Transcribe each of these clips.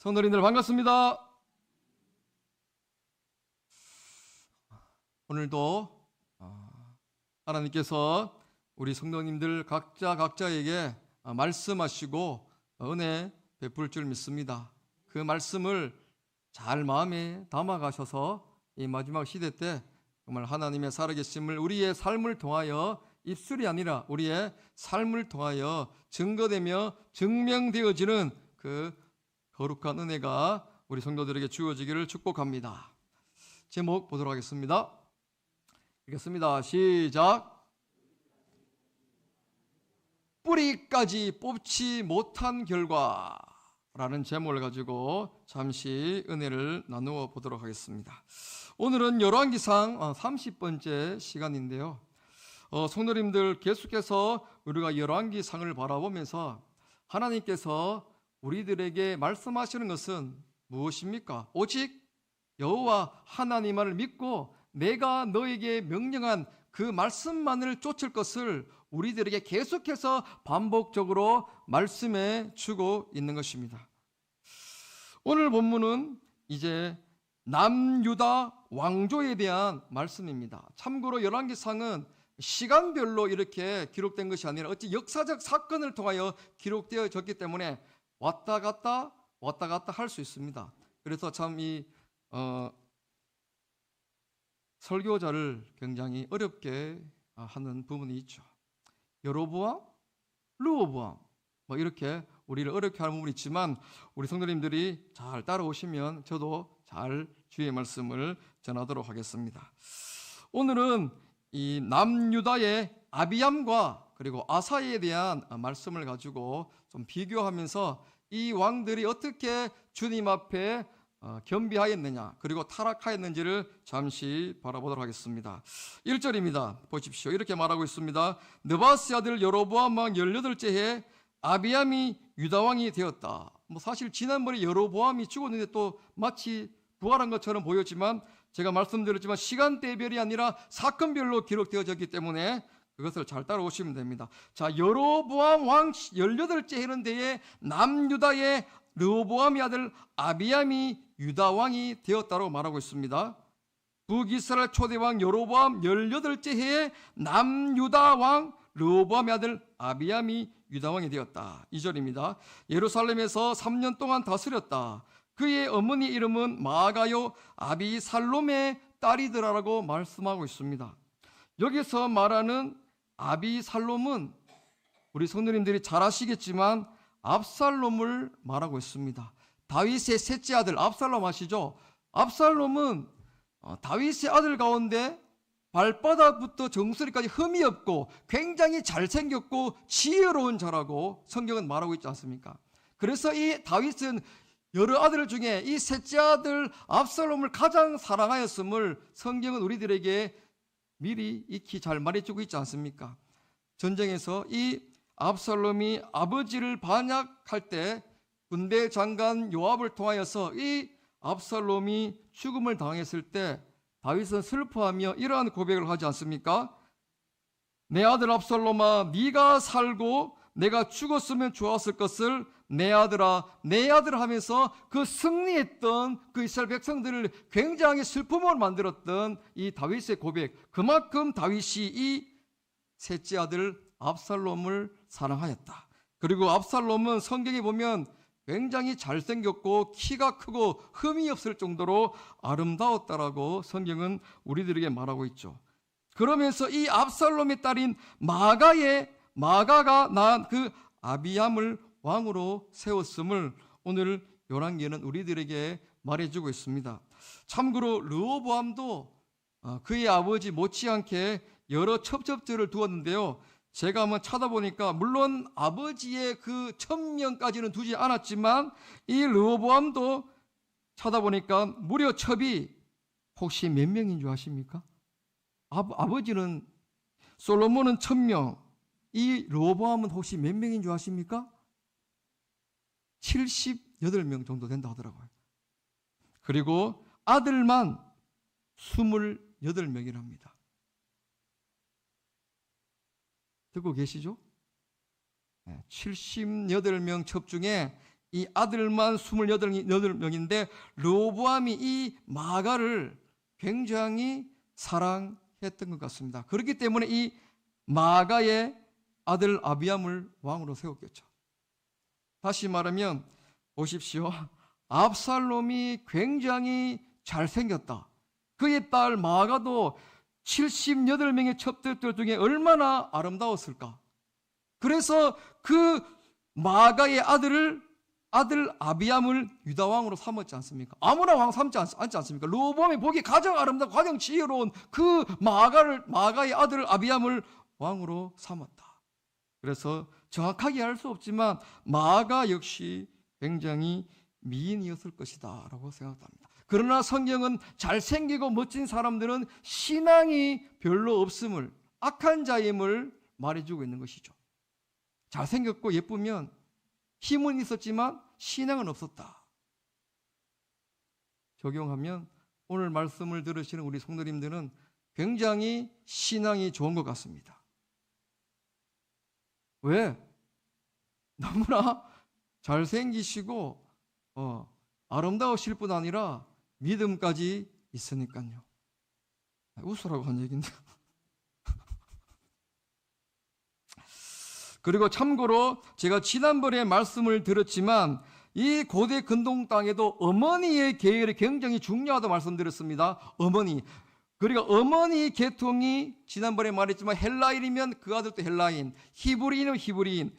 성도님들 반갑습니다. 오늘도 하나님께서 우리 성도님들 각자에게 말씀하시고 은혜 베풀 줄 믿습니다. 그 말씀을 잘 마음에 담아가셔서 이 마지막 시대 때 정말 하나님의 살아계심을 우리의 삶을 통하여 입술이 아니라 우리의 삶을 통하여 증거되며 증명되어지는 그 거룩한 은혜가 우리 성도들에게 주어지기를 축복합니다. 제목 보도록 하겠습니다. 읽겠습니다. 시작. 뿌리까지 뽑지 못한 결과라는 제목을 가지고 잠시 은혜를 나누어 보도록 하겠습니다. 오늘은 열왕기상 30번째 시간인데요. 성도님들 계속해서 우리가 열왕기상을 바라보면서 하나님께서 우리들에게 말씀하시는 것은 무엇입니까? 오직 여호와 하나님만을 믿고 내가 너에게 명령한 그 말씀만을 쫓을 것을 우리들에게 계속해서 반복적으로 말씀해 주고 있는 것입니다. 오늘 본문은 이제 남유다 왕조에 대한 말씀입니다. 참고로 열왕기상은 시간별로 이렇게 기록된 것이 아니라 어찌 역사적 사건을 통하여 기록되어졌기 때문에 왔다 갔다 할 수 있습니다. 그래서 참 이 설교자를 굉장히 어렵게 하는 부분이 있죠. 여로보암, 르호보암 이렇게 우리를 어렵게 하는 부분이 있지만 우리 성도님들이 잘 따라오시면 저도 잘 주의 말씀을 전하도록 하겠습니다. 오늘은 이 남유다의 아비암과 그리고 아사에 대한 말씀을 가지고 좀 비교하면서 이 왕들이 어떻게 주님 앞에 겸비하였느냐 그리고 타락하였는지를 잠시 바라보도록 하겠습니다. 1절입니다. 보십시오. 이렇게 말하고 있습니다. 느바스 아들 여로보암 왕 18째 해 아비암이 유다왕이 되었다. 사실 지난번에 여로보암이 죽었는데 또 마치 부활한 것처럼 보였지만 제가 말씀드렸지만 시간대별이 아니라 사건별로 기록되어졌기 때문에 그것을 잘 따라오시면 됩니다. 자, 여로보암 왕 18째 해는 데에 남유다의 르호보암의 아들 아비암이 유다왕이 되었다고 말하고 있습니다. 북이스라엘 초대왕 여로보암 18째 해에 남유다 왕 르호보암의 아들 아비암이 유다왕이 되었다. 2절입니다. 예루살렘에서 3년 동안 다스렸다. 그의 어머니 이름은 마아가요 아비살롬의 딸이더라라고 말씀하고 있습니다. 여기서 말하는 아비살롬은 우리 성도님들이 잘 아시겠지만 압살롬을 말하고 있습니다. 다윗의 셋째 아들 압살롬 아시죠? 압살롬은 다윗의 아들 가운데 발바닥부터 정수리까지 흠이 없고 굉장히 잘생겼고 지혜로운 자라고 성경은 말하고 있지 않습니까? 그래서 이 다윗은 여러 아들 중에 이 셋째 아들 압살롬을 가장 사랑하였음을 성경은 우리들에게 미리 익히 잘 말해주고 있지 않습니까? 전쟁에서 이 압살롬이 아버지를 반역할 때 군대 장관 요압을 통하여서 이 압살롬이 죽음을 당했을 때 다윗은 슬퍼하며 이러한 고백을 하지 않습니까? 내 아들 압살롬아, 네가 살고 내가 죽었으면 좋았을 것을 내 아들아, 내 아들 하면서 그 승리했던 그 이스라엘 백성들을 굉장히 슬픔으로 만들었던 이 다윗의 고백, 그만큼 다윗이 이 셋째 아들 압살롬을 사랑하였다. 그리고 압살롬은 성경에 보면 굉장히 잘생겼고 키가 크고 흠이 없을 정도로 아름다웠다라고 성경은 우리들에게 말하고 있죠. 그러면서 이 압살롬의 딸인 마가가 낳은 그 아비암을 왕으로 세웠음을 오늘 열왕기는 우리들에게 말해주고 있습니다. 참고로 르호보암도 그의 아버지 못지않게 여러 첩첩들을 두었는데요. 제가 한번 찾아보니까 물론 아버지의 그 1000명까지는 두지 않았지만 이 르호보암도 찾아보니까 무려 첩이 혹시 몇 명인 줄 아십니까? 아버지는 솔로몬은 1000명, 이 르호보암은 혹시 몇 명인 줄 아십니까? 78명 정도 된다 하더라고요. 그리고 아들만 28명이랍니다. 듣고 계시죠? 78명 첩 중에 이 아들만 28명인데 르호보암이 이 마가를 굉장히 사랑했던 것 같습니다. 그렇기 때문에 이 마가의 아들 아비암을 왕으로 세웠겠죠. 다시 말하면 보십시오. 압살롬이 굉장히 잘생겼다. 그의 딸 마가도 78명의 첩들들 중에 얼마나 아름다웠을까. 그래서 그 마가의 아들 아비암을 유다왕으로 삼았지 않습니까? 아무나 왕 삼지 않지 않습니까? 르호보암이 보기 가장 아름답고 가장 지혜로운 그 마가의 아들 아비암을 왕으로 삼았다. 그래서 정확하게 알 수 없지만 마가 역시 굉장히 미인이었을 것이다 라고 생각합니다. 그러나 성경은 잘생기고 멋진 사람들은 신앙이 별로 없음을, 악한 자임을 말해주고 있는 것이죠. 잘생겼고 예쁘면 힘은 있었지만 신앙은 없었다. 적용하면 오늘 말씀을 들으시는 우리 성도님들은 굉장히 신앙이 좋은 것 같습니다. 왜? 너무나 잘생기시고 아름다우실 뿐 아니라 믿음까지 있으니까요. 웃으라고 한 얘기인데. 그리고 참고로 제가 지난번에 말씀을 드렸지만 이 고대 근동 땅에도 어머니의 계열이 굉장히 중요하다고 말씀드렸습니다. 어머니. 그리고 어머니 계통이 지난번에 말했지만 헬라인이면 그 아들도 헬라인, 히브리인은 히브리인.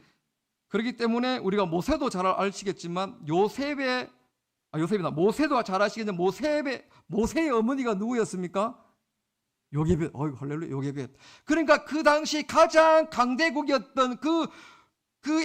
그렇기 때문에 우리가 모세도 잘 아시겠지만 모세도 잘 아시겠지만 모세의 어머니가 누구였습니까? 요게벳. 할렐루야, 요게벳. 그러니까 그 당시 가장 강대국이었던 그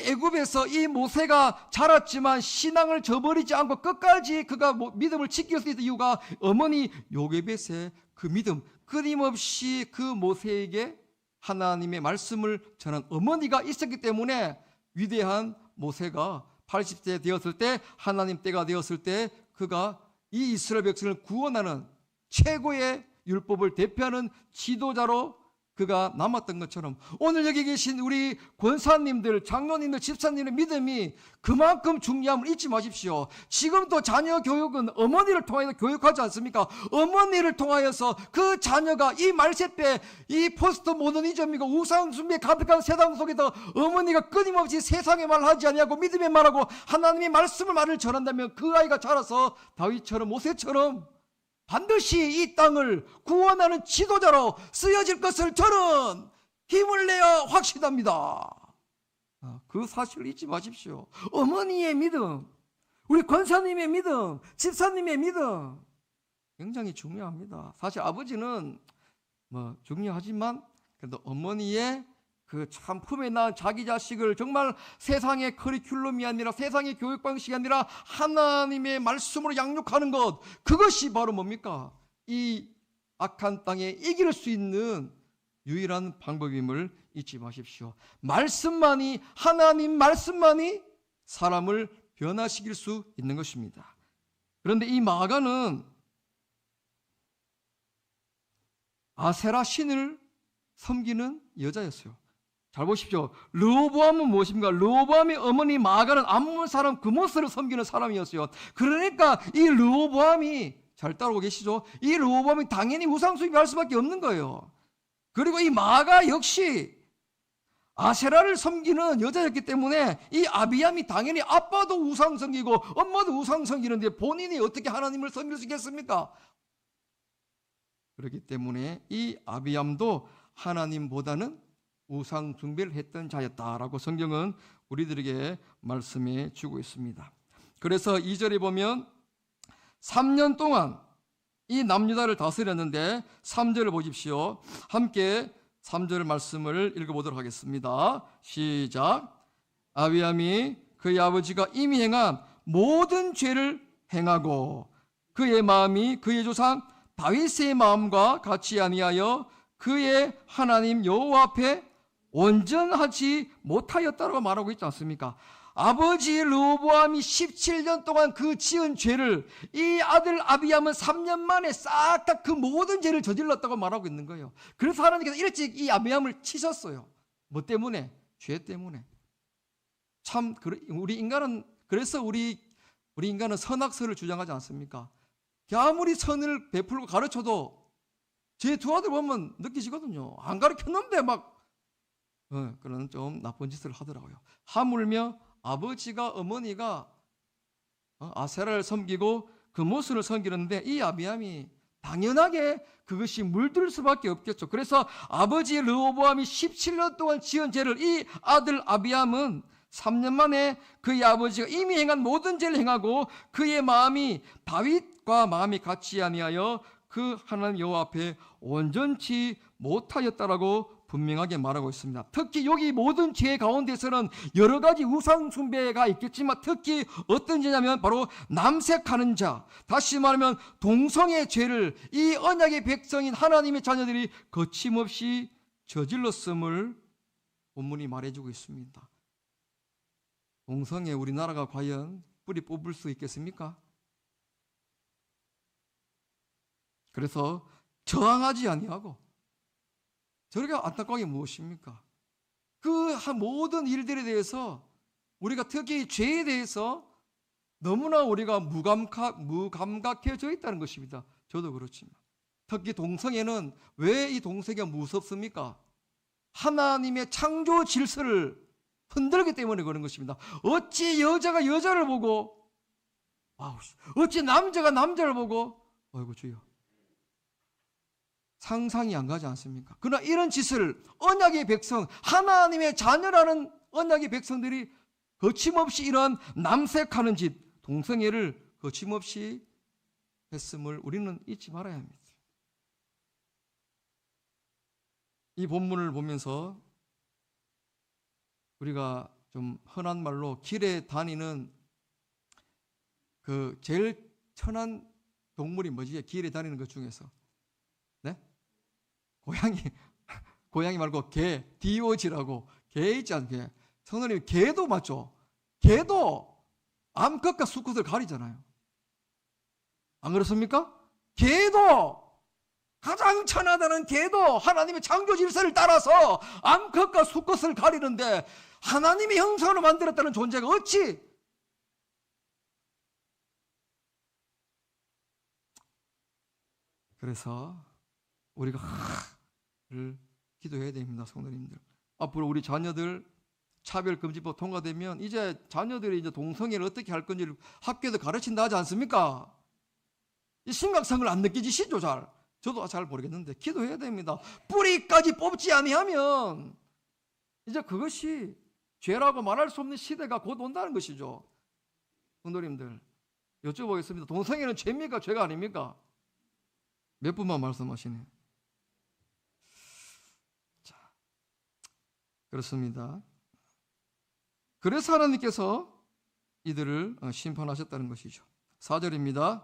애굽에서 이 모세가 자랐지만 신앙을 저버리지 않고 끝까지 그가 믿음을 지킬 수 있는 이유가 어머니 요게벳의 그 믿음, 끊임없이 그 모세에게 하나님의 말씀을 전한 어머니가 있었기 때문에 위대한 모세가 80세 되었을 때, 하나님 때가 되었을 때 그가 이 이스라엘 백성을 구원하는 최고의 율법을 대표하는 지도자로 그가 남았던 것처럼 오늘 여기 계신 우리 권사님들, 장로님들, 집사님의 믿음이 그만큼 중요함을 잊지 마십시오. 지금도 자녀 교육은 어머니를 통하여서 교육하지 않습니까? 어머니를 통하여서 그 자녀가 이 말세때 이 포스트 모더니즘이고 우상숭배에 가득한 세상 속에서 어머니가 끊임없이 세상의 말을 하지 아니하고 믿음의 말하고 하나님의 말씀을 전한다면 그 아이가 자라서 다윗처럼 모세처럼 반드시 이 땅을 구원하는 지도자로 쓰여질 것을 저는 힘을 내어 확신합니다. 그 사실을 잊지 마십시오. 어머니의 믿음, 우리 권사님의 믿음, 집사님의 믿음 굉장히 중요합니다. 사실 아버지는 중요하지만 그래도 어머니의 그 참 품에 낳은 자기 자식을 정말 세상의 커리큘럼이 아니라 세상의 교육 방식이 아니라 하나님의 말씀으로 양육하는 것, 그것이 바로 뭡니까? 이 악한 땅에 이길 수 있는 유일한 방법임을 잊지 마십시오. 말씀만이, 하나님 말씀만이 사람을 변화시킬 수 있는 것입니다. 그런데 이 마가는 아세라 신을 섬기는 여자였어요. 잘 보십시오. 르호보암은 무엇입니까? 르호보암의 어머니 마가는 암몬 사람 그모스를 섬기는 사람이었어요. 그러니까 이 르호보암이, 잘 따라오고 계시죠? 이 르호보암이 당연히 우상숭배할 수밖에 없는 거예요. 그리고 이 마가 역시 아세라를 섬기는 여자였기 때문에 이 아비암이 당연히 아빠도 우상 섬기고 엄마도 우상 섬기는데 본인이 어떻게 하나님을 섬길 수 있겠습니까? 그렇기 때문에 이 아비암도 하나님보다는 우상 숭배를 했던 자였다라고 성경은 우리들에게 말씀해 주고 있습니다. 그래서 2절에 보면 3년 동안 이 남유다를 다스렸는데 3절을 보십시오. 함께 3절 말씀을 읽어보도록 하겠습니다. 시작. 아비암이 그의 아버지가 이미 행한 모든 죄를 행하고 그의 마음이 그의 조상 다윗의 마음과 같이 아니하여 그의 하나님 여호와 앞에 온전하지 못하였다고 말하고 있지 않습니까? 아버지 르호보암이 17년 동안 그 지은 죄를 이 아들 아비암은 3년 만에 싹 다 그 모든 죄를 저질렀다고 말하고 있는 거예요. 그래서 하나님께서 일찍 이 아비암을 치셨어요. 뭐 때문에? 죄 때문에. 참 우리 인간은 그래서 우리 인간은 선악선을 주장하지 않습니까? 아무리 선을 베풀고 가르쳐도 제 두 아들 보면 느끼시거든요. 안 가르쳤는데 막 그런 좀 나쁜 짓을 하더라고요. 하물며 아버지가 어머니가 아세라를 섬기고 그 모습을 섬기는데 이 아비암이 당연하게 그것이 물들 수밖에 없겠죠. 그래서 아버지 르호보암이 17년 동안 지은 죄를 이 아들 아비암은 3년 만에 그의 아버지가 이미 행한 모든 죄를 행하고 그의 마음이 다윗과 마음이 같지 아니하여 그 하나님 여호와 앞에 온전치 못하였다라고 분명하게 말하고 있습니다. 특히 여기 모든 죄 가운데서는 여러 가지 우상 숭배가 있겠지만 특히 어떤 죄냐면 바로 남색하는 자, 다시 말하면 동성의 죄를 이 언약의 백성인 하나님의 자녀들이 거침없이 저질렀음을 본문이 말해주고 있습니다. 동성애 우리나라가 과연 뿌리 뽑을 수 있겠습니까? 그래서 저항하지 아니하고 저렇게 안타까운 게 무엇입니까? 그 모든 일들에 대해서 우리가 특히 죄에 대해서 너무나 우리가 무감각해져 있다는 것입니다. 저도 그렇지만 특히 동성애는 왜 이 동성애가 무섭습니까? 하나님의 창조 질서를 흔들기 때문에 그런 것입니다. 어찌 여자가 여자를 보고 어찌 남자가 남자를 보고 아이고 주여 상상이 안 가지 않습니까? 그러나 이런 짓을 언약의 백성, 하나님의 자녀라는 언약의 백성들이 거침없이 이런 남색하는 짓, 동성애를 거침없이 했음을 우리는 잊지 말아야 합니다. 이 본문을 보면서 우리가 좀 흔한 말로 길에 다니는 그 제일 천한 동물이 뭐지? 길에 다니는 것 중에서 고양이 말고 개, DOG라고 개 있지 않게 성도님 개도 맞죠? 개도 암컷과 수컷을 가리잖아요. 안 그렇습니까? 개도 가장 천하다는 개도 하나님의 창조 질서를 따라서 암컷과 수컷을 가리는데 하나님의 형상으로 만들었다는 존재가 어찌 그래서 우리가 기도해야 됩니다. 성도님들. 앞으로 우리 자녀들 차별금지법 통과되면 이제 자녀들이 이제 동성애를 어떻게 할 건지를 학교에서 가르친다 하지 않습니까? 이 심각성을 안 느끼시죠? 저도 잘 모르겠는데 기도해야 됩니다. 뿌리까지 뽑지 아니하면 이제 그것이 죄라고 말할 수 없는 시대가 곧 온다는 것이죠. 성도님들 여쭤보겠습니다. 동성애는 죄입니까? 죄가 아닙니까? 몇 분만 말씀하시네. 자, 그렇습니다. 그래서 하나님께서 이들을 심판하셨다는 것이죠. 4절입니다.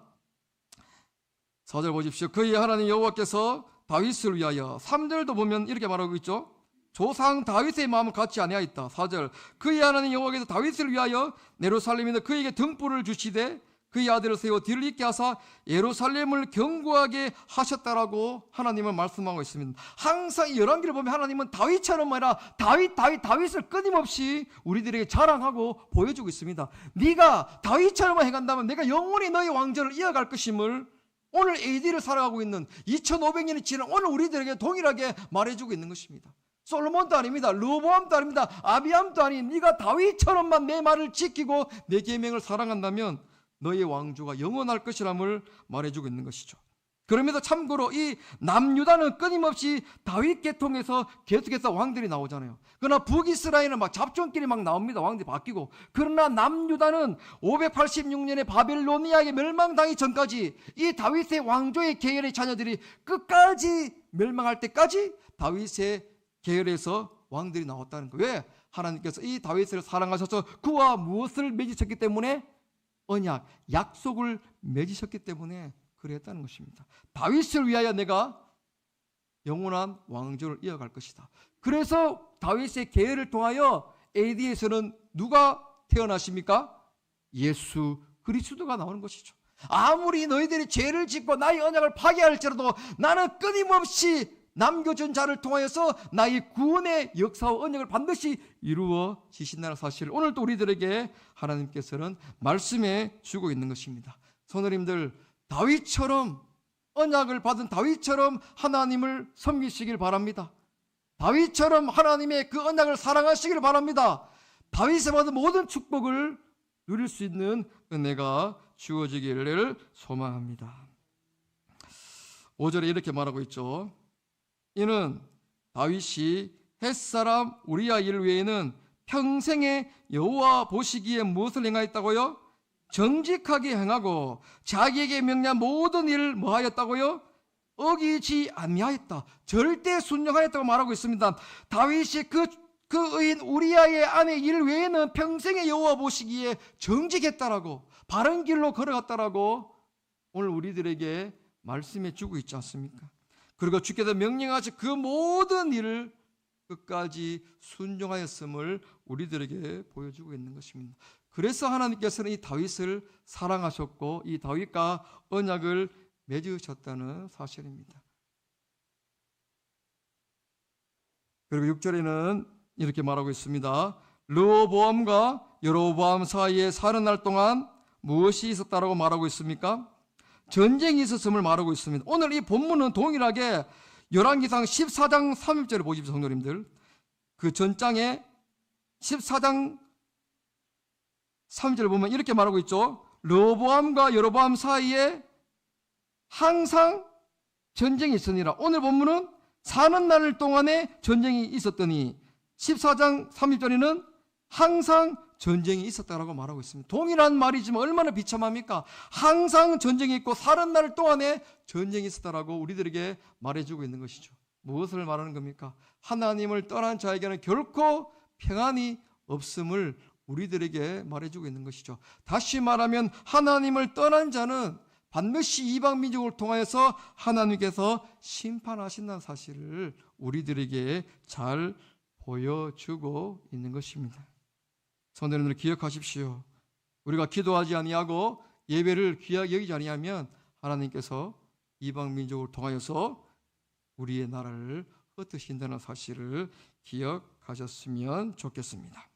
4절 보십시오. 그의 하나님 여호와께서 다윗을 위하여 3절도 보면 이렇게 말하고 있죠. 조상 다윗의 마음은 같지 아니하였다. 4절 그의 하나님 여호와께서 다윗을 위하여 예루살렘에 그에게 등불을 주시되 그의 아들을 세워 뒤를 잇게 하사 예루살렘을 견고하게 하셨다라고 하나님은 말씀하고 있습니다. 항상 이 열왕기를 보면 하나님은 다윗처럼 아니라 다윗을 끊임없이 우리들에게 자랑하고 보여주고 있습니다. 네가 다윗처럼 해간다면 내가 영원히 너의 왕조를 이어갈 것임을 오늘 AD를 살아가고 있는 2500년이 지난 오늘 우리들에게 동일하게 말해주고 있는 것입니다. 솔로몬도 아닙니다. 르호보암도 아닙니다. 아비암도 아닌 네가 다윗처럼만 내 말을 지키고 내 계명을 사랑한다면 너의 왕조가 영원할 것이라을 말해주고 있는 것이죠. 그러면서 참고로 이 남유다는 끊임없이 다윗 계통에서 계속해서 왕들이 나오잖아요. 그러나 북이스라엘은 막 잡종끼리 막 나옵니다. 왕들이 바뀌고. 그러나 남유다는 586년에 바벨로니아에 멸망당하기 전까지 이 다윗의 왕조의 계열의 자녀들이 끝까지 멸망할 때까지 다윗의 계열에서 왕들이 나왔다는 거예요. 왜? 하나님께서 이 다윗을 사랑하셔서 그와 무엇을 맺으셨기 때문에 언약, 약속을 맺으셨기 때문에 그랬다는 것입니다. 다윗을 위하여 내가 영원한 왕조를 이어갈 것이다. 그래서 다윗의 계열을 통하여 AD에서는 누가 태어나십니까? 예수 그리스도가 나오는 것이죠. 아무리 너희들이 죄를 짓고 나의 언약을 파괴할지라도 나는 끊임없이 남겨준 자를 통하여서 나의 구원의 역사와 언약을 반드시 이루어지신다는 사실을 오늘 또 우리들에게 하나님께서는 말씀해 주고 있는 것입니다. 성도님들, 다윗처럼 언약을 받은 다윗처럼 하나님을 섬기시길 바랍니다. 다윗처럼 하나님의 그 언약을 사랑하시길 바랍니다. 다윗이 받은 모든 축복을 누릴 수 있는 은혜가 주어지기를 소망합니다. 5절에 이렇게 말하고 있죠. 이는 다윗이 햇사람 우리야 일 외에는 평생에 여호와 보시기에 무엇을 행하였다고요? 정직하게 행하고 자기에게 명령한 모든 일을 뭐하였다고요? 어기지 아니하였다. 절대 순종하였다고 말하고 있습니다. 다윗이 그 의인 우리야의 아내 일 외에는 평생에 여호와 보시기에 정직했다라고, 바른 길로 걸어갔다라고 오늘 우리들에게 말씀해 주고 있지 않습니까? 그리고 주께서 명령하신 그 모든 일을 끝까지 순종하였음을 우리들에게 보여주고 있는 것입니다. 그래서 하나님께서는 이 다윗을 사랑하셨고 이 다윗과 언약을 맺으셨다는 사실입니다. 그리고 6절에는 이렇게 말하고 있습니다. 르호보암과 여로보암 사이에 40날 동안 무엇이 있었다라고 말하고 있습니까? 전쟁이 있었음을 말하고 있습니다. 오늘 이 본문은 동일하게 열왕기상 14장 3절을 보십시오, 성도님들. 그 전장에 14장 3절을 보면 이렇게 말하고 있죠. 르호보암과 여로보암 사이에 항상 전쟁이 있으니라. 오늘 본문은 사는 날 동안에 전쟁이 있었더니 14장 30절에는 항상 전쟁이 있었다라고 말하고 있습니다. 동일한 말이지만 얼마나 비참합니까? 항상 전쟁이 있고 사는 날 동안에 전쟁이 있었다라고 우리들에게 말해주고 있는 것이죠. 무엇을 말하는 겁니까? 하나님을 떠난 자에게는 결코 평안이 없음을 우리들에게 말해주고 있는 것이죠. 다시 말하면 하나님을 떠난 자는 반드시 이방 민족을 통하여서 하나님께서 심판하신다는 사실을 우리들에게 잘 보여주고 있는 것입니다. 성도님들 기억하십시오. 우리가 기도하지 아니하고 예배를 귀하게 여기지 아니하면 하나님께서 이방 민족을 통하여서 우리의 나라를 흩으신다는 사실을 기억하셨으면 좋겠습니다.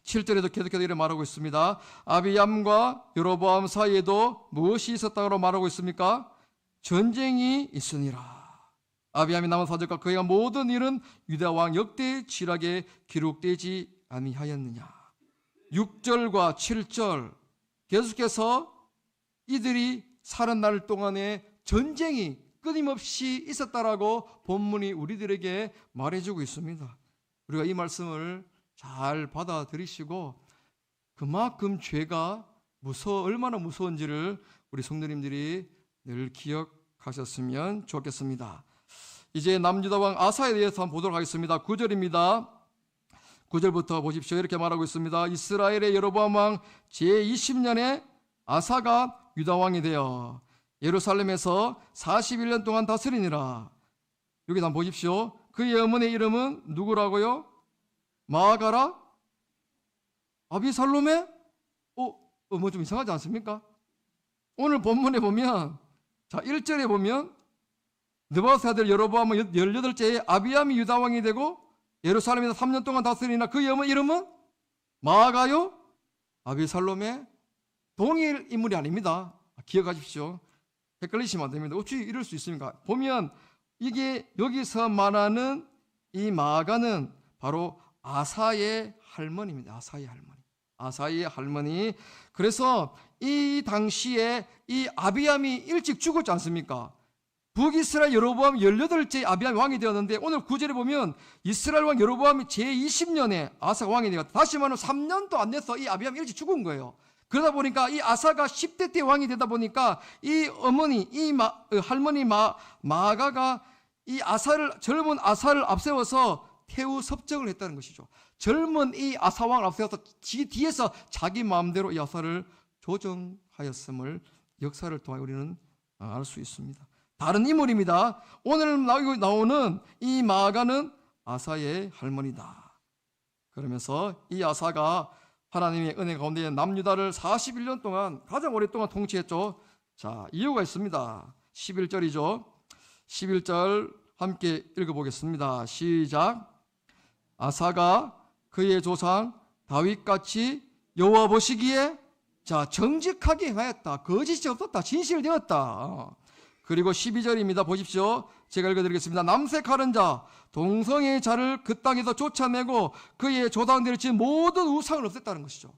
7절에도 계속해서 이렇게 말하고 있습니다. 아비암과 여로보암 사이에도 무엇이 있었다고 말하고 있습니까? 전쟁이 있으니라. 아비암이 남은 사적과 그의 모든 일은 유다 왕 역대 지략에 기록되지 아니하였느냐. 6절과 7절 계속해서 이들이 사는 날 동안에 전쟁이 끊임없이 있었다라고 본문이 우리들에게 말해주고 있습니다. 우리가 이 말씀을 잘 받아들이시고 그만큼 죄가 얼마나 무서운지를 우리 성도님들이 늘 기억하셨으면 좋겠습니다. 이제 남유다 왕 아사에 대해서 한번 보도록 하겠습니다. 9절입니다. 9절부터 보십시오. 이렇게 말하고 있습니다. 이스라엘의 여로보암 왕 제20년에 아사가 유다 왕이 되어 예루살렘에서 41년 동안 다스리니라. 여기 한번 보십시오. 그의 어머니의 이름은 누구라고요? 마아가라? 아비살롬의? 뭐 좀 이상하지 않습니까? 오늘 본문에 보면 1절에 보면 느바스 아들 여로보암은 18세에 아비암이 유다 왕이 되고 예루살렘에서 3년 동안 다스리나 그의 어머니 이름은 마아가요? 아비살롬의 동일 인물이 아닙니다. 기억하십시오. 헷갈리시면 안 됩니다. 어찌 이럴 수 있습니까? 보면 이게 여기서 말하는 이 마아가는 바로 아사의 할머니입니다. 아사의 할머니. 그래서 이 당시에 이 아비암이 일찍 죽었지 않습니까? 북이스라엘 여로보암 18째 아비암이 왕이 되었는데 오늘 9절에 보면 이스라엘 왕 여로보암이 제20년에 아사가 왕이 되었다. 다시 말하면 3년도 안 돼서 이 아비암이 일찍 죽은 거예요. 그러다 보니까 이 아사가 10대 때 왕이 되다 보니까 이 어머니, 할머니 마아가가 이 젊은 아사를 앞세워서 태우 섭정을 했다는 것이죠. 젊은 이 아사왕을 앞세워서 뒤에서 자기 마음대로 이 아사를 조정하였음을 역사를 통해 우리는 알 수 있습니다. 다른 인물입니다. 오늘 나오는 이 마아가는 아사의 할머니다. 그러면서 이 아사가 하나님의 은혜 가운데 남유다를 41년 동안 가장 오랫동안 통치했죠. 자, 이유가 있습니다. 11절이죠. 11절 함께 읽어보겠습니다. 시작. 아사가 그의 조상 다윗같이 여호와 보시기에 자 정직하게 행하였다. 거짓이 없었다. 진실되었다. 그리고 12절입니다. 보십시오. 제가 읽어드리겠습니다. 남색하는 자 동성애의 자를 그 땅에서 쫓아내고 그의 조상들이 지은 모든 우상을 없앴다는 것이죠.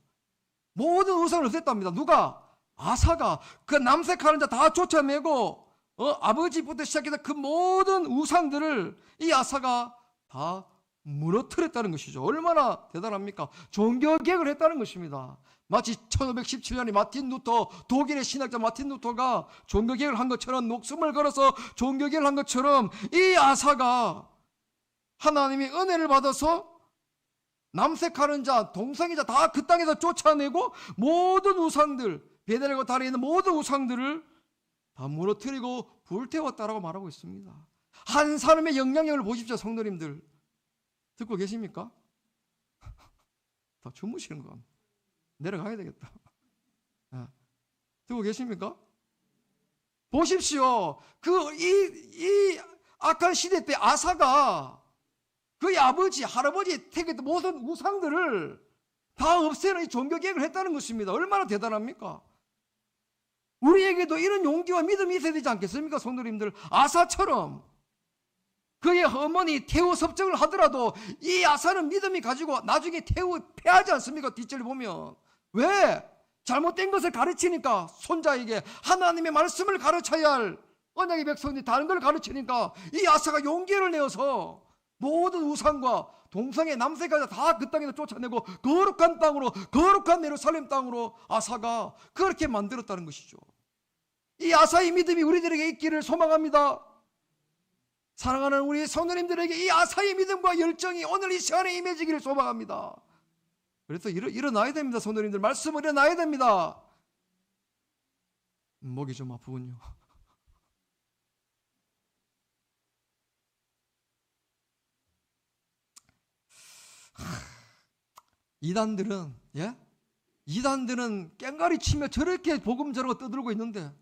모든 우상을 없앴답니다. 누가? 아사가 그 남색하는 자 다 쫓아내고 아버지부터 시작해서 그 모든 우상들을 이 아사가 다 무너뜨렸다는 것이죠. 얼마나 대단합니까? 종교개혁을 했다는 것입니다. 마치 1517년에 마틴 루터, 독일의 신학자 마틴 루터가 종교개혁을 한 것처럼, 목숨을 걸어서 종교개혁을 한 것처럼 이 아사가 하나님의 은혜를 받아서 남색하는 자, 동성애자 다 그 땅에서 쫓아내고 모든 우상들, 베델과 달에 있는 모든 우상들을 다 무너뜨리고 불태웠다라고 말하고 있습니다. 한 사람의 영향력을 보십시오. 성도님들 듣고 계십니까? 다 주무시는 건 내려가야 되겠다. 듣고 계십니까? 보십시오. 이 악한 시대 때 아사가 그의 아버지, 할아버지 택했던 모든 우상들을 다 없애는 종교개혁을 했다는 것입니다. 얼마나 대단합니까? 우리에게도 이런 용기와 믿음이 있어야 되지 않겠습니까? 성도님들, 아사처럼 그의 어머니 태우 섭정을 하더라도 이 아사는 믿음이 가지고 나중에 태우 패하지 않습니까? 뒷절 보면. 왜? 잘못된 것을 가르치니까 손자에게 하나님의 말씀을 가르쳐야 할 언약의 백성들이 다른 걸 가르치니까 이 아사가 용기를 내어서 모든 우상과 동성애 남색까지 다 그 땅에서 쫓아내고 거룩한 땅으로, 거룩한 예루살렘 땅으로 아사가 그렇게 만들었다는 것이죠. 이 아사의 믿음이 우리들에게 있기를 소망합니다. 사랑하는 우리 성도님들에게 이 아사의 믿음과 열정이 오늘 이 시간에 임해지기를 소망합니다. 그래서 일어나야 됩니다. 성도님들, 말씀을 일어나야 됩니다. 목이 좀 아프군요. 이단들은 깽가리 치며 저렇게 복음 전하고 떠들고 있는데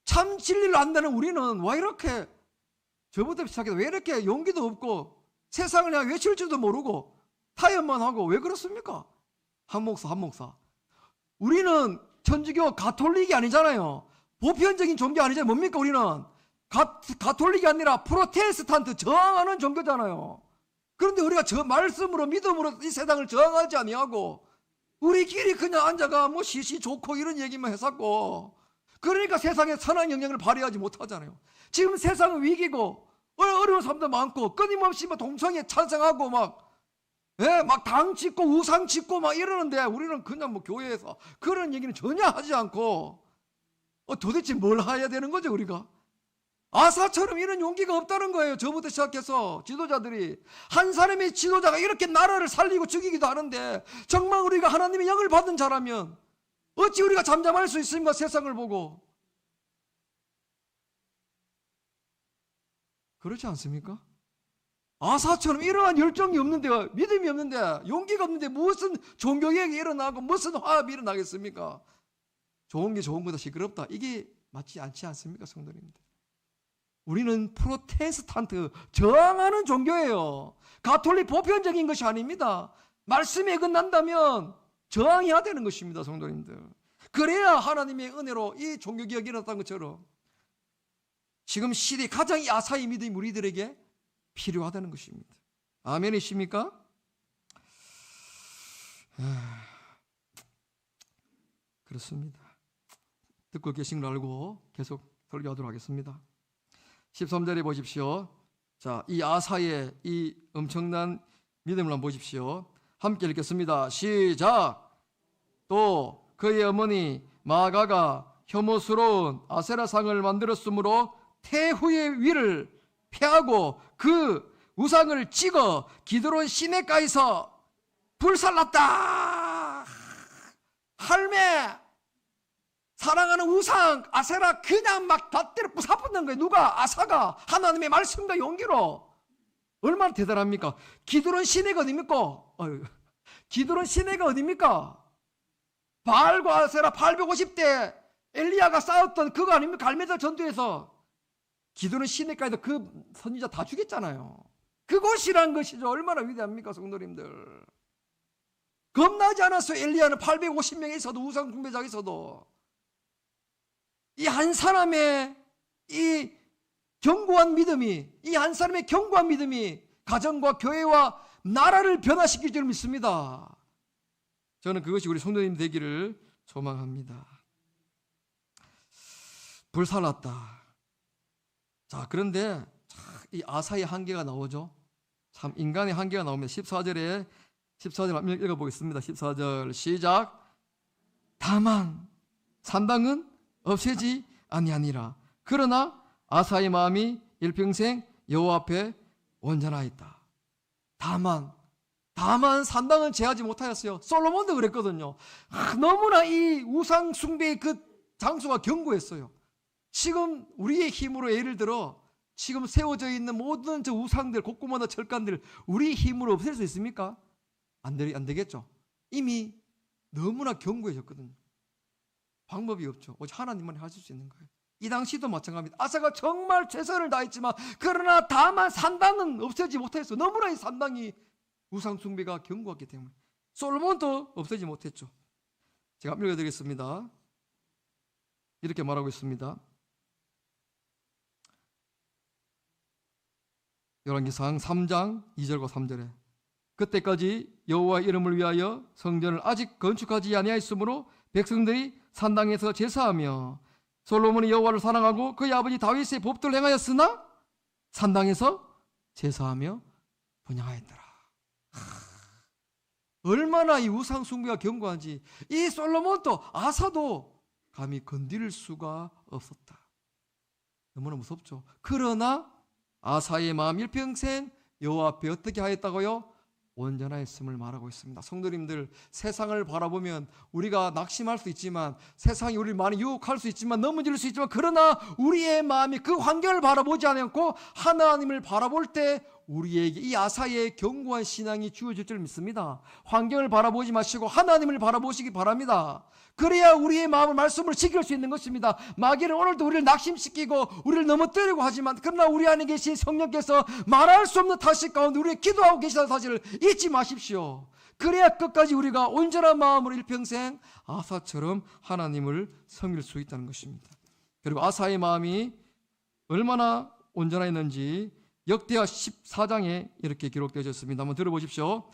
참 진리를 안다는 우리는 왜 이렇게 저부터 시작해서 왜 이렇게 용기도 없고 세상을 그냥 외칠 줄도 모르고 타협만 하고 왜 그렇습니까? 한 목사 우리는 천주교 가톨릭이 아니잖아요. 보편적인 종교 아니잖아요. 뭡니까? 우리는 가톨릭이 아니라 프로테스탄트 저항하는 종교잖아요. 그런데 우리가 저 말씀으로 믿음으로 이 세상을 저항하지 아니하고 우리끼리 그냥 앉아가 뭐 시시 좋고 이런 얘기만 했었고, 그러니까 세상에 선한 영향을 발휘하지 못하잖아요. 지금 세상은 위기고 어려운 사람도 많고 끊임없이 막 동성애 찬성하고 막 당 짓고 우상 짓고 막 이러는데 우리는 그냥 뭐 교회에서 그런 얘기는 전혀 하지 않고 도대체 뭘 해야 되는 거죠? 우리가 아사처럼 이런 용기가 없다는 거예요. 저부터 시작해서 지도자들이, 한 사람의 지도자가 이렇게 나라를 살리고 죽이기도 하는데 정말 우리가 하나님의 영을 받은 자라면 어찌 우리가 잠잠할 수 있습니까? 세상을 보고. 그렇지 않습니까? 아사처럼 이러한 열정이 없는데, 믿음이 없는데, 용기가 없는데 무슨 종교개혁이 일어나고 무슨 화합이 일어나겠습니까? 좋은 게 좋은 거다, 시끄럽다, 이게 맞지 않지 않습니까? 성도님들, 우리는 프로테스탄트 저항하는 종교예요. 가톨릭 보편적인 것이 아닙니다. 말씀에 어긋난다면 저항해야 되는 것입니다. 성도님들, 그래야 하나님의 은혜로 이 종교개혁이 일어났다는 것처럼 지금 시대에 가장 이 아사의 믿음이 우리들에게 필요하다는 것입니다. 아멘이십니까? 그렇습니다. 듣고 계신 걸 알고 계속 설교하도록 하겠습니다. 13절에 보십시오. 자, 이 아사의 이 엄청난 믿음을 한번 보십시오. 함께 읽겠습니다. 시작. 또 그의 어머니 마아가가 혐오스러운 아세라상을 만들었으므로 태후의 위를 패하고 그 우상을 찍어 기드론 시내가에서 불살랐다. 할매, 사랑하는 우상 아세라 그냥 막 밭대로 부사붙는 거예요. 누가? 아사가 하나님의 말씀과 용기로. 얼마나 대단합니까? 기드론 시내가 어딥니까? 기드론 시내가 어딥니까? 바알과 아세라 850대 엘리야가 싸웠던 그거 아닙니까? 갈멜자 전투에서 기도는 시내가에도 그 선지자 다 죽였잖아요. 그곳이란 것이죠. 얼마나 위대합니까, 성도님들. 겁나지 않았어요. 엘리야는 850명에 있어도, 우상 숭배자에 있어도. 이 한 사람의 이 견고한 믿음이, 이 한 사람의 견고한 믿음이 가정과 교회와 나라를 변화시킬 줄 믿습니다. 저는 그것이 우리 성도님 되기를 소망합니다. 불살랐다. 자, 그런데 이 아사의 한계가 나오죠. 참 인간의 한계가 나오면 14절 한번 읽어보겠습니다. 14절 시작. 다만 산당은 없애지 아니하니라. 그러나 아사의 마음이 일평생 여호와 앞에 온전하였다. 다만 산당은 제하지 못하였어요. 솔로몬도 그랬거든요. 너무나 이 우상 숭배의 그 장소가 견고했어요. 지금 우리의 힘으로 예를 들어 지금 세워져 있는 모든 저 우상들, 곳곳마다 절간들 우리 힘으로 없앨 수 있습니까? 안 되겠죠. 이미 너무나 견고해졌거든요. 방법이 없죠. 오직 하나님만 하실 수 있는 거예요. 이 당시도 마찬가지입니다. 아사가 정말 최선을 다했지만 그러나 다만 산당은 없애지 못했어. 너무나 이 산당이 우상 숭배가 견고했기 때문에. 솔로몬도 없애지 못했죠. 제가 읽어드리겠습니다. 이렇게 말하고 있습니다. 열왕기상 3장 2절과 3절에 그때까지 여호와의 이름을 위하여 성전을 아직 건축하지 아니하였으므로 백성들이 산당에서 제사하며 솔로몬이 여호와를 사랑하고 그의 아버지 다윗의 법도를 행하였으나 산당에서 제사하며 분향하였더라. 얼마나 이 우상 숭배가 견고한지 이 솔로몬도 아사도 감히 건드릴 수가 없었다. 너무나 무섭죠. 그러나 아사의 마음 일평생 여호와 앞에 어떻게 하였다고요? 온전하였음을 말하고 있습니다. 성도님들, 세상을 바라보면 우리가 낙심할 수 있지만, 세상이 우리를 많이 유혹할 수 있지만, 넘어질 수 있지만, 그러나 우리의 마음이 그 환경을 바라보지 않고 하나님을 바라볼 때 우리에게 이 아사의 견고한 신앙이 주어질 줄 믿습니다. 환경을 바라보지 마시고 하나님을 바라보시기 바랍니다. 그래야 우리의 마음을 말씀으로 지킬 수 있는 것입니다. 마귀는 오늘도 우리를 낙심시키고 우리를 넘어뜨리고 하지만, 그러나 우리 안에 계신 성령께서 말할 수 없는 타식 가운데 우리의 기도하고 계시다는 사실을 잊지 마십시오. 그래야 끝까지 우리가 온전한 마음으로 일평생 아사처럼 하나님을 섬길 수 있다는 것입니다. 그리고 아사의 마음이 얼마나 온전했는지 역대하 14장에 이렇게 기록되어졌습니다. 한번 들어보십시오.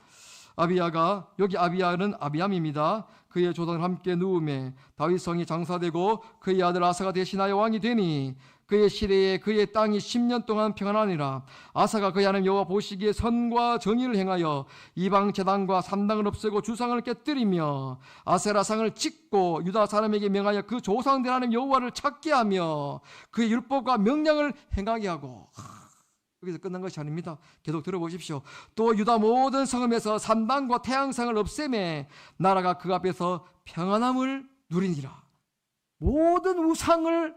아비야가, 여기 아비야는 아비암입니다. 그의 조상을 함께 누우매 다윗 성이 장사되고 그의 아들 아사가 대신하여 왕이 되니 그의 시대에 그의 땅이 10년 동안 평안하니라. 아사가 그의 하나님 여호와 보시기에 선과 정의를 행하여 이방 제단과 산당을 없애고 주상을 깨뜨리며 아세라상을 짓고 유다 사람에게 명하여 그 조상들 하나님 여호와를 찾게 하며 그의 율법과 명령을 행하게 하고. 여기서 끝난 것이 아닙니다. 계속 들어보십시오. 또 유다 모든 성읍에서 산당과 태양상을 없애매 나라가 그 앞에서 평안함을 누리니라. 모든 우상을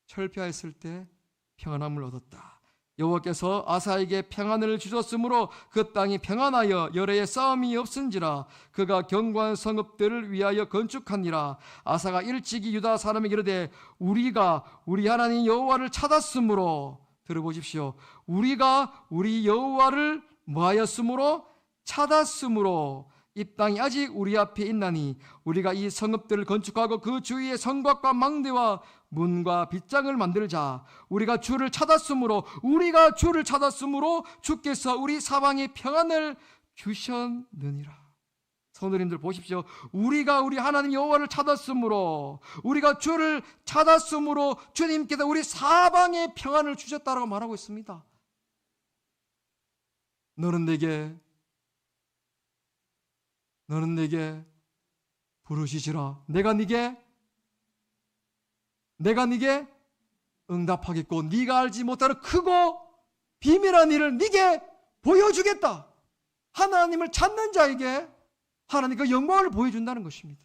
철폐하였을 때 평안함을 얻었다. 여호와께서 아사에게 평안을 주셨으므로 그 땅이 평안하여 열애의 싸움이 없은지라. 그가 견고한 성읍들을 위하여 건축하니라. 아사가 일찍이 유다 사람에게 이르되 우리가 우리 하나님 여호와를 찾았으므로, 들어보십시오. 우리가 우리 여호와를 뭐하였으므로? 찾았으므로 이 땅이 아직 우리 앞에 있나니 우리가 이 성읍들을 건축하고 그 주위에 성곽과 망대와 문과 빗장을 만들자. 우리가 주를 찾았으므로 주께서 우리 사방에 평안을 주셨느니라. 성도님들 보십시오. 우리가 우리 하나님 여호와를 찾았으므로, 우리가 주를 찾았으므로 주님께서 우리 사방에 평안을 주셨다라고 말하고 있습니다. 너는 내게 부르시지라. 내가 네게 응답하겠고 네가 알지 못하는 크고 비밀한 일을 네게 보여주겠다. 하나님을 찾는 자에게 하나님 그 영광을 보여준다는 것입니다.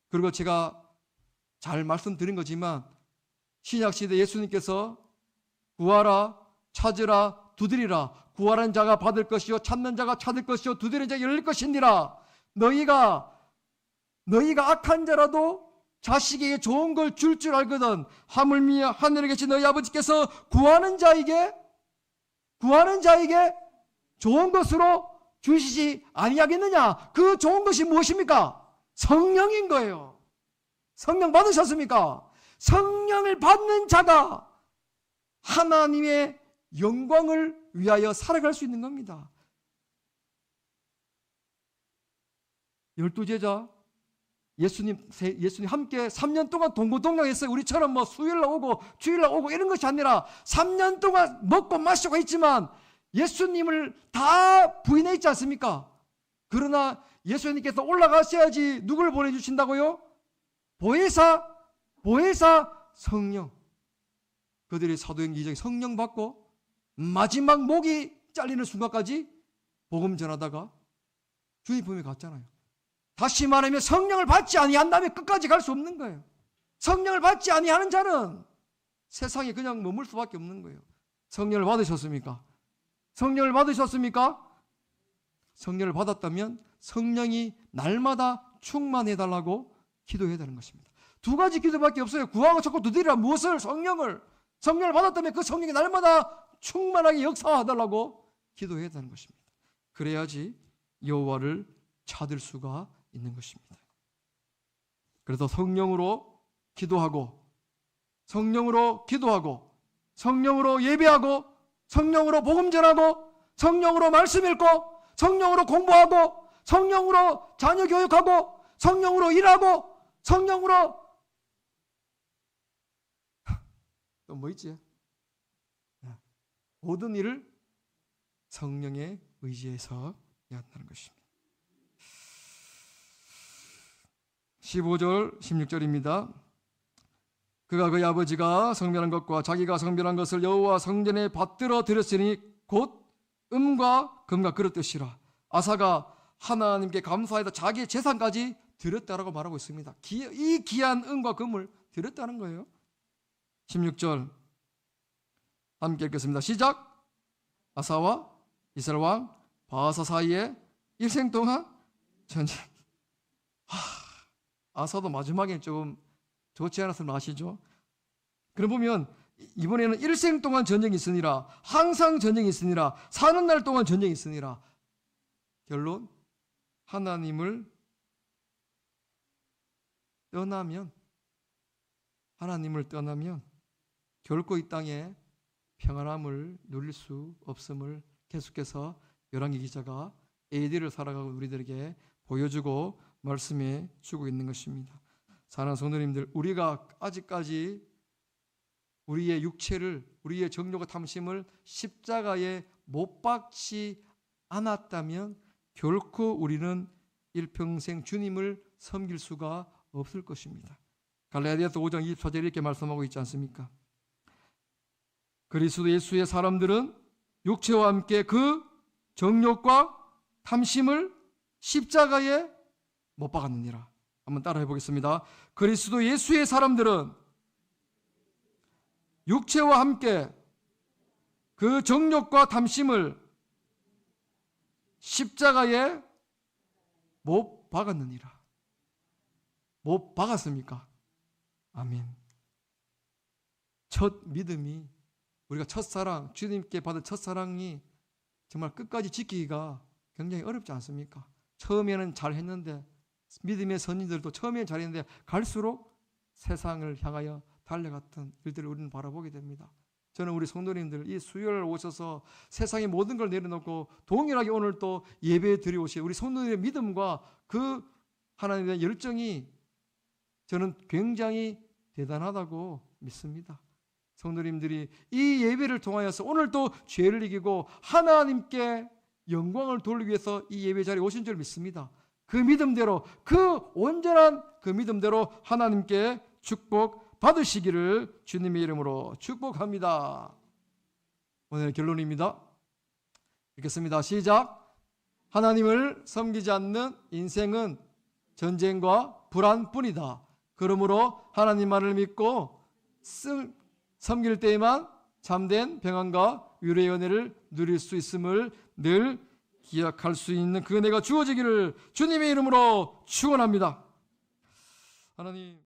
그리고 제가 잘 말씀드린 거지만 신약시대 예수님께서 구하라, 찾으라, 두드리라. 구하는 자가 받을 것이요 찾는 자가 찾을 것이요 두드리는 자가 열릴 것이니라. 너희가 악한 자라도 자식에게 좋은 걸 줄 줄 알거든 하물며 하늘에 계신 너희 아버지께서 구하는 자에게 좋은 것으로 주시지 아니하겠느냐. 그 좋은 것이 무엇입니까? 성령인 거예요. 성령 받으셨습니까? 성령을 받는 자가 하나님의 영광을 위하여 살아갈 수 있는 겁니다. 12제자 예수님 함께 3년 동안 동고동락했어요. 우리처럼 뭐 수요일 날 오고 주일 날 오고 이런 것이 아니라 3년 동안 먹고 마시고 했지만 예수님을 다 부인해 있지 않습니까? 그러나 예수님께서 올라가셔야지 누굴 보내주신다고요? 보혜사 성령. 그들이 사도행전 2장에 성령 받고 마지막 목이 잘리는 순간까지 복음 전하다가 주님 품에 갔잖아요. 다시 말하면 성령을 받지 아니한다면 끝까지 갈 수 없는 거예요. 성령을 받지 아니하는 자는 세상에 그냥 머물 수밖에 없는 거예요. 성령을 받으셨습니까? 성령을 받으셨습니까? 성령을 받았다면 성령이 날마다 충만해달라고 기도해야 되는 것입니다. 두 가지 기도밖에 없어요. 구하고 찾고 두드리라. 무엇을? 성령을 받았다면 그 성령이 날마다 충만하게 역사하달라고 기도해야 되는 것입니다. 그래야지 여호와를 찾을 수가 있는 것입니다. 그래서 성령으로 기도하고 성령으로 예배하고 성령으로 복음 전하고 성령으로 말씀 읽고 성령으로 공부하고 성령으로 자녀 교육하고 성령으로 일하고 성령으로 또 뭐 있지? 모든 일을 성령의 의지에서 해야 한다는 것입니다. 15절 16절입니다. 그가 그의 아버지가 성별한 것과 자기가 성별한 것을 여호와 성전에 받들어 드렸으니 곧 음과 금과 그릇 뜻이라. 아사가 하나님께 감사해서 자기의 재산까지 드렸다라고 말하고 있습니다. 이 귀한 음과 금을 드렸다는 거예요. 16절 함께 읽겠습니다. 시작. 아사와 이스라엘 왕 바아사 사이에 일생 동안 전쟁. 아사도 마지막에 좀 좋지 않았으면 아시죠? 그럼 보면 이번에는 일생 동안 전쟁이 있으니라, 항상 전쟁이 있으니라, 사는 날 동안 전쟁이 있으니라. 결론, 하나님을 떠나면 결코 이 땅에 평안함을 누릴 수 없음을 계속해서 열왕기 기자가 AD를 살아가고 우리들에게 보여주고 말씀해 주고 있는 것입니다. 사랑하는 성도님들, 우리가 아직까지 우리의 육체를, 우리의 정욕과 탐심을 십자가에 못 박지 않았다면 결코 우리는 일평생 주님을 섬길 수가 없을 것입니다. 갈라디아서 5장 24절 이렇게 말씀하고 있지 않습니까? 그리스도 예수의 사람들은 육체와 함께 그 정욕과 탐심을 십자가에 못 박았느니라. 한번 따라해 보겠습니다. 그리스도 예수의 사람들은 육체와 함께 그 정욕과 탐심을 십자가에 못 박았느니라. 못 박았습니까? 아멘. 첫 믿음이, 우리가 첫사랑, 주님께 받은 첫사랑이 정말 끝까지 지키기가 굉장히 어렵지 않습니까? 처음에는 잘했는데, 믿음의 선인들도 처음에는 잘했는데 갈수록 세상을 향하여 달려갔던 일들을 우리는 바라보게 됩니다. 저는 우리 성도님들 이 수요일 오셔서 세상의 모든 걸 내려놓고 동일하게 오늘 또 예배 드려 오신 우리 성도님의 믿음과 그 하나님에 대한 열정이 저는 굉장히 대단하다고 믿습니다. 성도님들이 이 예배를 통하여서 오늘 또 죄를 이기고 하나님께 영광을 돌리기 위해서 이 예배 자리에 오신 줄 믿습니다. 그 믿음대로, 그 온전한 그 믿음대로 하나님께 축복 받으시기를 주님의 이름으로 축복합니다. 오늘의 결론입니다. 읽겠습니다. 시작. 하나님을 섬기지 않는 인생은 전쟁과 불안뿐이다. 그러므로 하나님만을 믿고 섬길 때에만 참된 평안과 위로의 은혜를 누릴 수 있음을 늘 기억할 수 있는 그 은혜가 주어지기를 주님의 이름으로 축원합니다. 하나님.